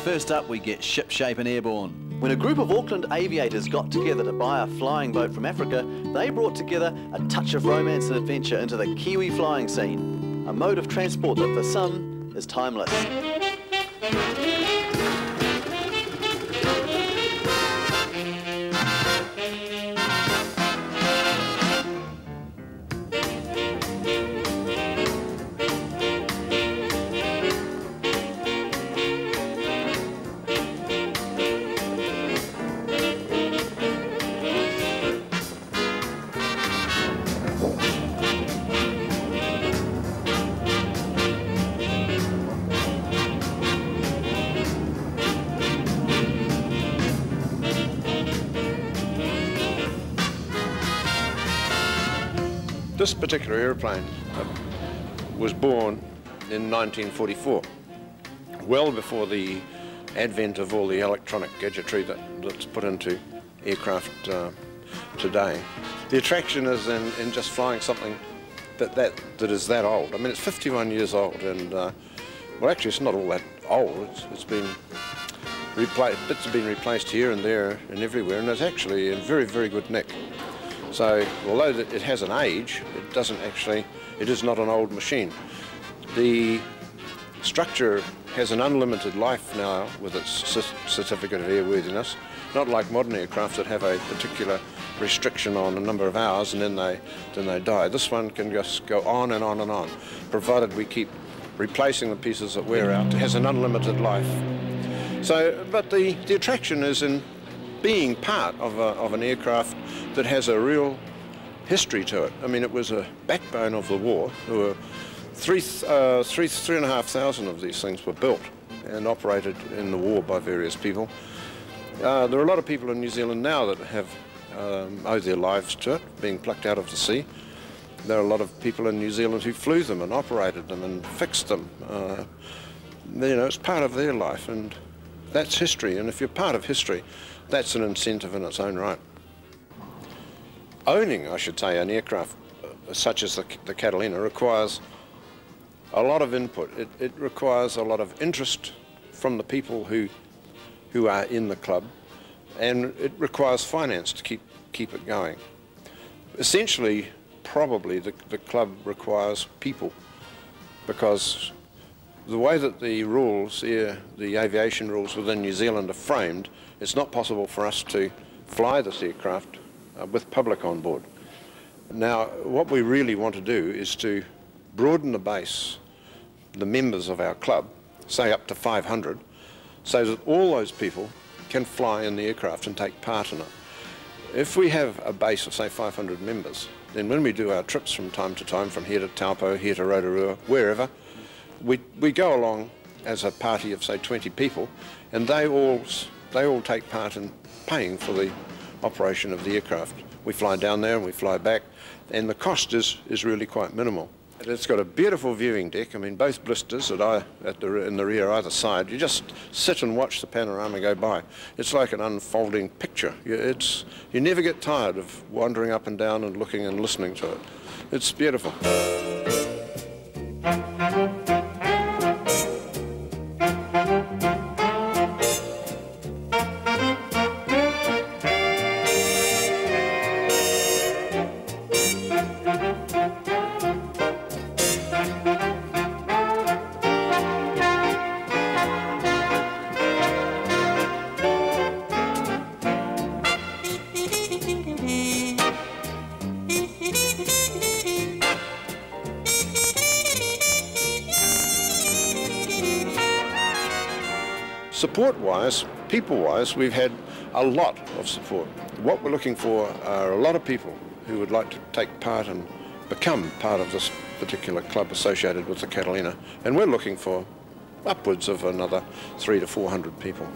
First up, we get shipshape and airborne. When a group of Auckland aviators got together to buy a flying boat from Africa, they brought together a touch of romance and adventure into the Kiwi flying scene, a mode of transport that for some is timeless. This particular aeroplane was born in 1944, well before the advent of all the electronic gadgetry that's put into aircraft today. The attraction is in just flying something that is that old. I mean, it's 51 years old, and well, actually, it's not all that old. It's been replaced. Bits have been replaced here and there and everywhere, and it's actually in very, very good nick. So, although it has an age, it is not an old machine. The structure has an unlimited life now with its certificate of airworthiness, not like modern aircraft that have a particular restriction on a number of hours and then they die. This one can just go on and on and on, provided we keep replacing the pieces that wear out. It has an unlimited life. So, but the attraction is in being part of an aircraft that has a real history to it. I mean, it was a backbone of the war. There were 3,500 of these things were built and operated in the war by various people. There are a lot of people in New Zealand now that have owe their lives to it, being plucked out of the sea. There are a lot of people in New Zealand who flew them and operated them and fixed them. You know, it's part of their life, and that's history. And if you're part of history, that's an incentive in its own right. Owning, I should say, an aircraft such as the Catalina requires a lot of input. It requires a lot of interest from the people who are in the club, and it requires finance to keep it going. Essentially, probably the club requires people, because the way that the rules, the aviation rules within New Zealand are framed, it's not possible for us to fly this aircraft with public on board. Now, what we really want to do is to broaden the base, the members of our club, say up to 500, so that all those people can fly in the aircraft and take part in it. If we have a base of, say, 500 members, then when we do our trips from time to time, from here to Taupo, here to Rotorua, wherever, we go along as a party of, say, 20 people, and they all take part in paying for the operation of the aircraft. We fly down there and we fly back, and the cost is really quite minimal. It's got a beautiful viewing deck. I mean, both blisters in the rear either side. You just sit and watch the panorama go by. It's like an unfolding picture. You never get tired of wandering up and down and looking and listening to it. It's beautiful. Support-wise, people-wise, we've had a lot of support. What we're looking for are a lot of people who would like to take part and become part of this particular club associated with the Catalina, and we're looking for upwards of another 300 to 400 people.